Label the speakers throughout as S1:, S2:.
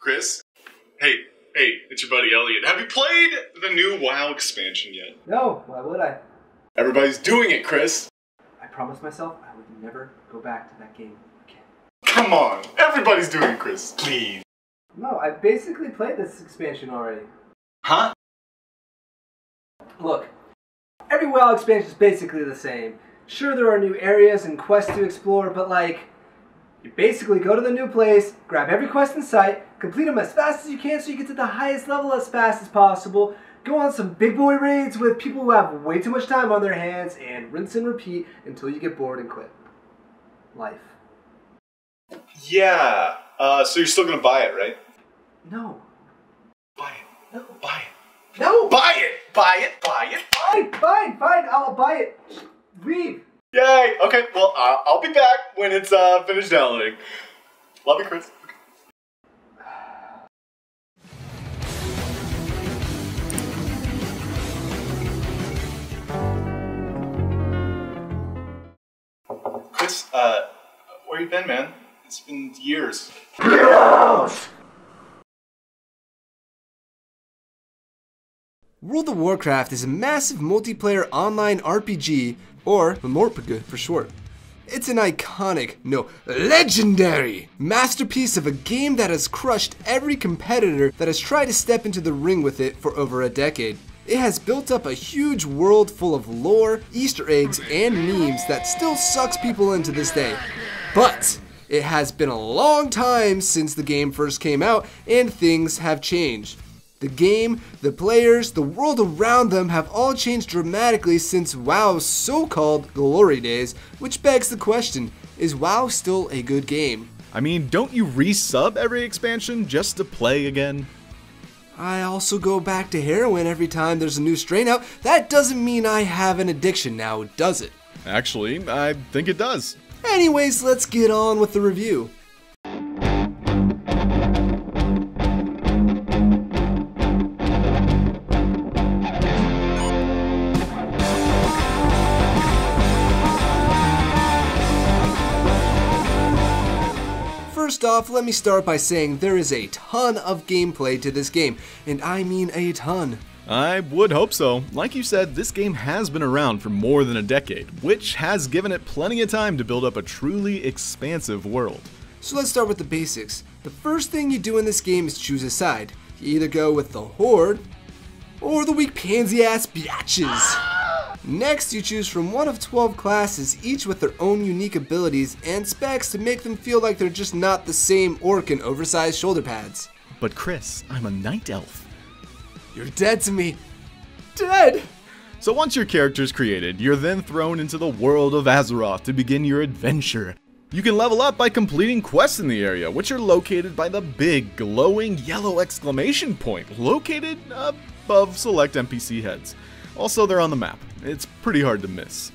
S1: Chris? Hey, it's your buddy Elliot. Have you played the new WoW expansion yet?
S2: No, why would I?
S1: Everybody's doing it, Chris.
S2: I promised myself I would never go back to that game again.
S1: Come on, everybody's doing it, Chris. Please.
S2: No, I basically played this expansion already.
S1: Huh?
S2: Look, every WoW expansion is basically the same. Sure, there are new areas and quests to explore, but like, you basically go to the new place, grab every quest in sight, complete them as fast as you can so you get to the highest level as fast as possible, go on some big boy raids with people who have way too much time on their hands, and rinse and repeat until you get bored and quit. Life.
S1: Yeah, so you're still gonna buy it, right?
S2: No.
S1: Buy it.
S2: No.
S1: Buy it.
S2: No!
S1: Buy it! Buy it! Buy it!
S2: Fine, I'll buy it. Leave.
S1: Yay! Okay, well, I'll be back when it's finished downloading. Love you, Chris. Chris, where you been, man? It's been years.
S2: Get out! World of Warcraft is a massive multiplayer online RPG, or MMORPG for short. It's an iconic, no, legendary masterpiece of a game that has crushed every competitor that has tried to step into the ring with it for over a decade. It has built up a huge world full of lore, Easter eggs, and memes that still sucks people in to this day. But it has been a long time since the game first came out, and things have changed. The game, the players, the world around them have all changed dramatically since WoW's so-called glory days, which begs the question, is WoW still a good game?
S3: I mean, don't you resub every expansion just to play again?
S2: I also go back to heroin every time there's a new strain out. That doesn't mean I have an addiction now, does it?
S3: Actually, I think it does.
S2: Anyways, let's get on with the review. First off, let me start by saying there is a ton of gameplay to this game, and I mean a ton.
S3: I would hope so. Like you said, this game has been around for more than a decade, which has given it plenty of time to build up a truly expansive world.
S2: So let's start with the basics. The first thing you do in this game is choose a side. You either go with the Horde, or the weak pansy-ass biatches. Next, you choose from one of 12 classes, each with their own unique abilities and specs to make them feel like they're just not the same orc in oversized shoulder pads.
S3: But Chris, I'm a night elf.
S2: You're dead to me. Dead!
S3: So once your character's created, you're then thrown into the world of Azeroth to begin your adventure. You can level up by completing quests in the area, which are located by the big, glowing yellow exclamation point located above select NPC heads. Also, they're on the map. It's pretty hard to miss.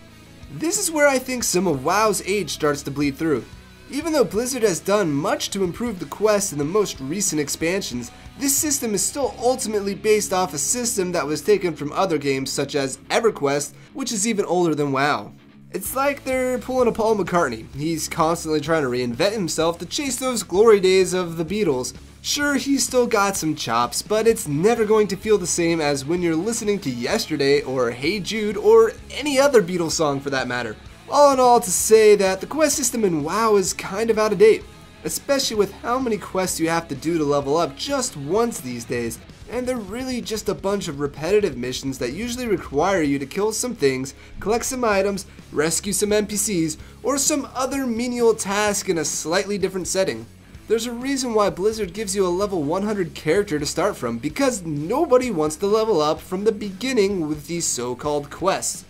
S2: This is where I think some of WoW's age starts to bleed through. Even though Blizzard has done much to improve the quests in the most recent expansions, this system is still ultimately based off a system that was taken from other games such as EverQuest, which is even older than WoW. It's like they're pulling a Paul McCartney. He's constantly trying to reinvent himself to chase those glory days of the Beatles. Sure, he's still got some chops, but it's never going to feel the same as when you're listening to Yesterday or Hey Jude or any other Beatles song for that matter. All in all, to say that the quest system in WoW is kind of out of date, especially with how many quests you have to do to level up just once these days, and they're really just a bunch of repetitive missions that usually require you to kill some things, collect some items, rescue some NPCs, or some other menial task in a slightly different setting. There's a reason why Blizzard gives you a level 100 character to start from, because nobody wants to level up from the beginning with these so-called quests.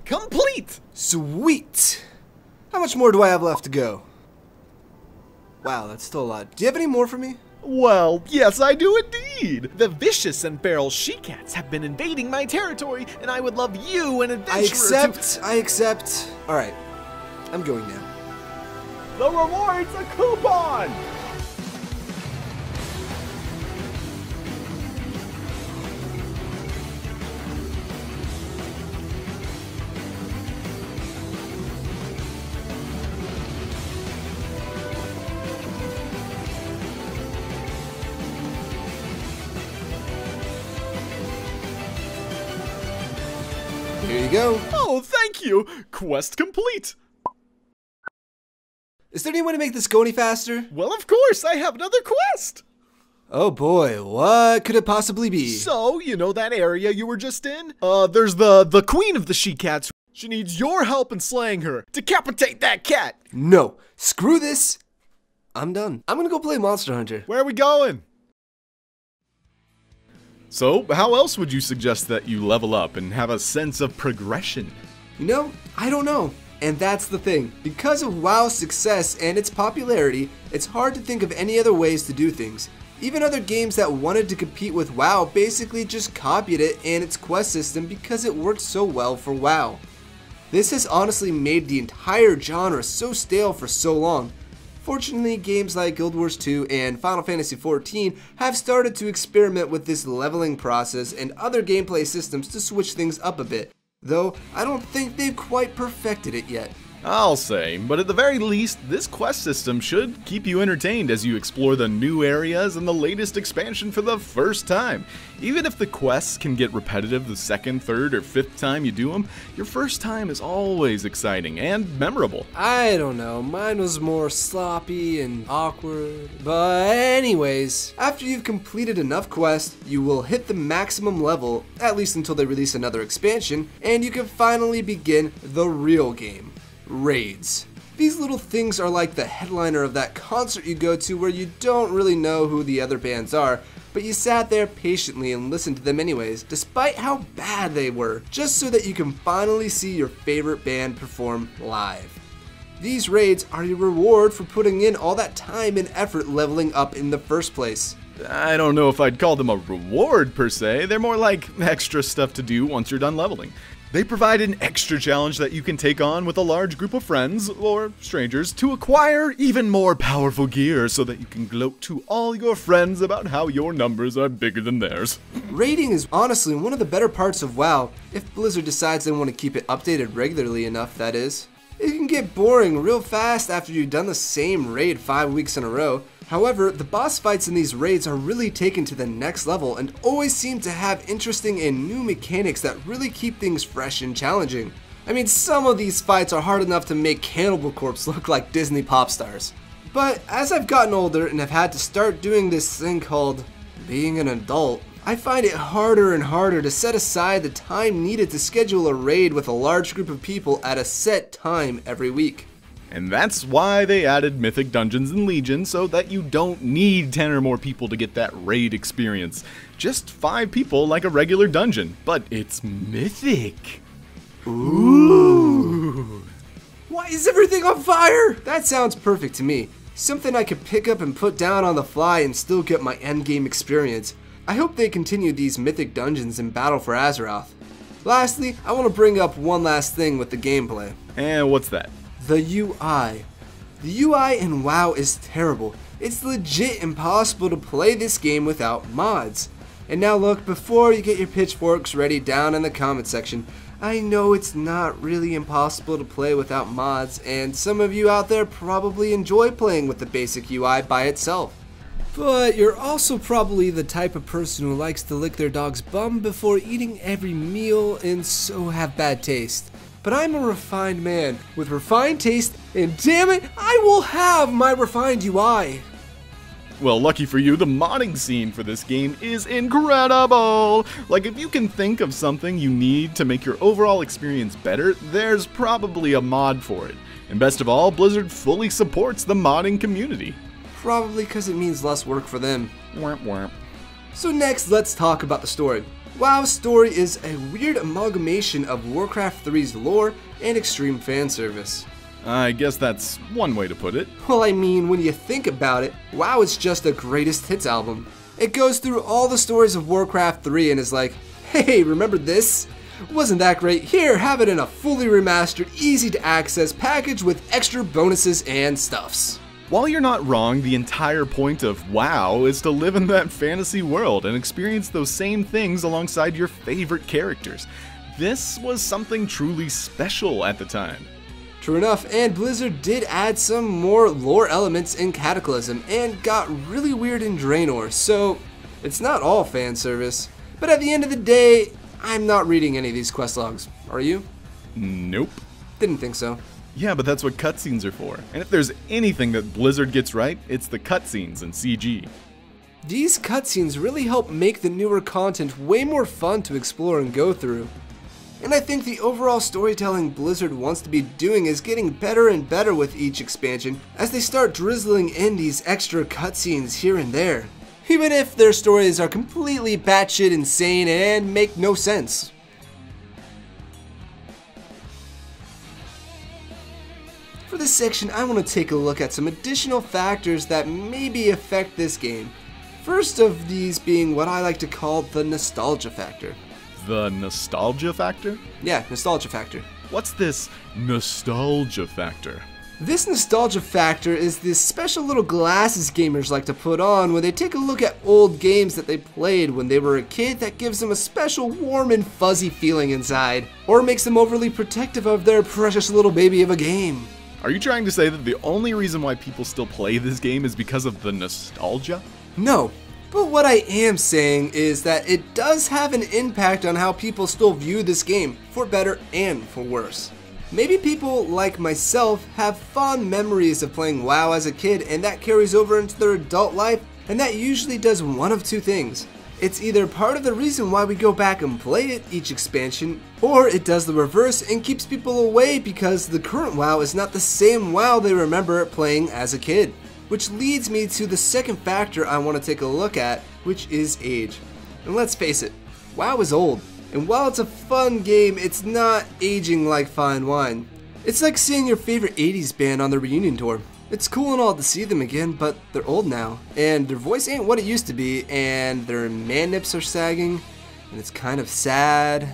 S3: Complete!
S2: Sweet! How much more do I have left to go? Wow, that's still a lot. Do you have any more for me?
S3: Well, yes I do indeed! The vicious and feral she-cats have been invading my territory, and I would love you, an adventurer,
S2: I accept. Alright, I'm going now.
S3: The reward's a coupon!
S2: Here you go.
S3: Oh, thank you! Quest complete!
S2: Is there any way to make this go any faster?
S3: Well, of course, I have another quest!
S2: Oh boy, what could it possibly be?
S3: So, you know that area you were just in? There's the queen of the she-cats. She needs your help in slaying her. Decapitate that cat!
S2: No, screw this. I'm done. I'm gonna go play Monster Hunter.
S3: Where are we going? So, how else would you suggest that you level up and have a sense of progression?
S2: You know, I don't know. And that's the thing. Because of WoW's success and its popularity, it's hard to think of any other ways to do things. Even other games that wanted to compete with WoW basically just copied it and its quest system because it worked so well for WoW. This has honestly made the entire genre so stale for so long. Fortunately, games like Guild Wars 2 and Final Fantasy XIV have started to experiment with this leveling process and other gameplay systems to switch things up a bit, though I don't think they've quite perfected it yet.
S3: I'll say, but at the very least, this quest system should keep you entertained as you explore the new areas and the latest expansion for the first time. Even if the quests can get repetitive the second, third, or fifth time you do them, your first time is always exciting and memorable.
S2: I don't know, mine was more sloppy and awkward. But anyways, after you've completed enough quests, you will hit the maximum level, at least until they release another expansion, and you can finally begin the real game. Raids. These little things are like the headliner of that concert you go to where you don't really know who the other bands are, but you sat there patiently and listened to them anyways, despite how bad they were, just so that you can finally see your favorite band perform live. These raids are your reward for putting in all that time and effort leveling up in the first place.
S3: I don't know if I'd call them a reward per se, they're more like extra stuff to do once you're done leveling. They provide an extra challenge that you can take on with a large group of friends, or strangers, to acquire even more powerful gear so that you can gloat to all your friends about how your numbers are bigger than theirs.
S2: Raiding is honestly one of the better parts of WoW, if Blizzard decides they want to keep it updated regularly enough, that is. It can get boring real fast after you've done the same raid 5 weeks in a row. However, the boss fights in these raids are really taken to the next level and always seem to have interesting and new mechanics that really keep things fresh and challenging. I mean, some of these fights are hard enough to make Cannibal Corpse look like Disney pop stars. But as I've gotten older and have had to start doing this thing called being an adult, I find it harder and harder to set aside the time needed to schedule a raid with a large group of people at a set time every week.
S3: And that's why they added Mythic Dungeons and Legion, so that you don't need 10 or more people to get that raid experience. Just 5 people like a regular dungeon, but it's mythic.
S2: Ooh. Why is everything on fire? That sounds perfect to me. Something I could pick up and put down on the fly and still get my endgame experience. I hope they continue these mythic dungeons in Battle for Azeroth. Lastly, I want to bring up one last thing with the gameplay.
S3: And what's that?
S2: The UI. The UI in WoW is terrible. It's legit impossible to play this game without mods. And now look, before you get your pitchforks ready down in the comment section, I know it's not really impossible to play without mods, and some of you out there probably enjoy playing with the basic UI by itself. But you're also probably the type of person who likes to lick their dog's bum before eating every meal and so have bad taste. But I'm a refined man with refined taste, and damn it, I will have my refined UI.
S3: Well, lucky for you, the modding scene for this game is incredible! Like, if you can think of something you need to make your overall experience better, there's probably a mod for it. And best of all, Blizzard fully supports the modding community.
S2: Probably because it means less work for them.
S3: Womp womp.
S2: So next, let's talk about the story. WoW's story is a weird amalgamation of Warcraft 3's lore and extreme fan service.
S3: I guess that's one way to put it.
S2: Well, I mean, when you think about it, WoW is just a greatest hits album. It goes through all the stories of Warcraft 3 and is like, hey, remember this? Wasn't that great? Here, have it in a fully remastered, easy to access package with extra bonuses and stuffs.
S3: While you're not wrong, the entire point of WoW is to live in that fantasy world and experience those same things alongside your favorite characters. This was something truly special at the time.
S2: True enough, and Blizzard did add some more lore elements in Cataclysm and got really weird in Draenor, so it's not all fan service. But at the end of the day, I'm not reading any of these quest logs. Are you?
S3: Nope.
S2: Didn't think so.
S3: Yeah, but that's what cutscenes are for. And if there's anything that Blizzard gets right, it's the cutscenes and CG.
S2: These cutscenes really help make the newer content way more fun to explore and go through. And I think the overall storytelling Blizzard wants to be doing is getting better and better with each expansion as they start drizzling in these extra cutscenes here and there, even if their stories are completely batshit insane and make no sense. For this section, I want to take a look at some additional factors that maybe affect this game. First of these being what I like to call the nostalgia factor.
S3: The nostalgia factor?
S2: Yeah, nostalgia factor.
S3: What's this nostalgia factor?
S2: This nostalgia factor is the special little glasses gamers like to put on when they take a look at old games that they played when they were a kid that gives them a special warm and fuzzy feeling inside, or makes them overly protective of their precious little baby of a game.
S3: Are you trying to say that the only reason why people still play this game is because of the nostalgia?
S2: No, but what I am saying is that it does have an impact on how people still view this game, for better and for worse. Maybe people like myself have fond memories of playing WoW as a kid and that carries over into their adult life, and that usually does one of two things. It's either part of the reason why we go back and play it each expansion, or it does the reverse and keeps people away because the current WoW is not the same WoW they remember playing as a kid. Which leads me to the second factor I want to take a look at, which is age. And let's face it, WoW is old, and while it's a fun game, it's not aging like fine wine. It's like seeing your favorite 80s band on the reunion tour. It's cool and all to see them again, but they're old now, and their voice ain't what it used to be, and their man nips are sagging, and it's kind of sad.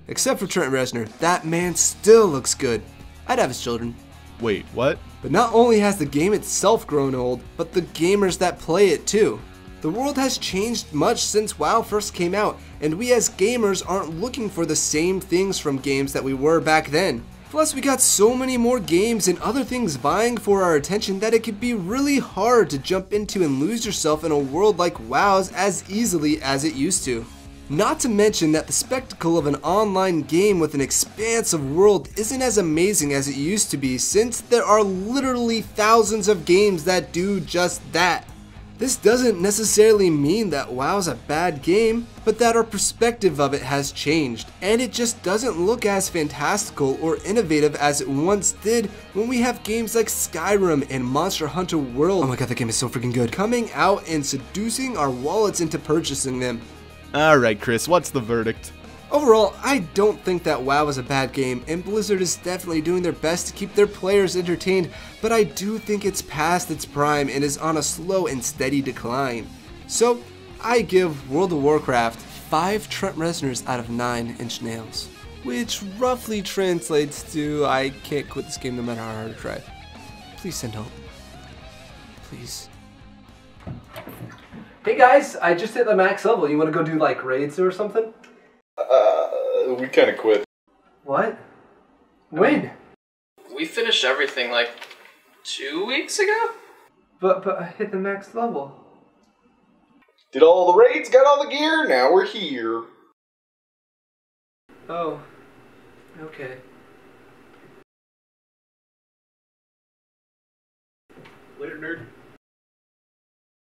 S2: Except for Trent Reznor, that man still looks good. I'd have his children.
S3: Wait, what?
S2: But not only has the game itself grown old, but the gamers that play it too. The world has changed much since WoW first came out, and we as gamers aren't looking for the same things from games that we were back then. Plus, we got so many more games and other things vying for our attention that it could be really hard to jump into and lose yourself in a world like WoW's as easily as it used to. Not to mention that the spectacle of an online game with an expansive world isn't as amazing as it used to be, since there are literally thousands of games that do just that. This doesn't necessarily mean that WoW's a bad game, but that our perspective of it has changed, and it just doesn't look as fantastical or innovative as it once did when we have games like Skyrim and Monster Hunter World, oh my god, that game is so freaking good, coming out and seducing our wallets into purchasing them.
S3: Alright, Chris, what's the verdict?
S2: Overall, I don't think that WoW is a bad game, and Blizzard is definitely doing their best to keep their players entertained, but I do think it's past its prime and is on a slow and steady decline. So, I give World of Warcraft 5 Trent Reznors out of 9 inch nails, which roughly translates to I can't quit this game no matter how hard I try. Please send help. Please. Hey guys, I just hit the max level. You want to go do like raids or something?
S1: We kind of quit.
S2: What? When?
S4: We finished everything like 2 weeks ago?
S2: But I hit the max level.
S1: Did all the raids, got all the gear, now we're here.
S2: Oh. Okay.
S1: Later, nerd.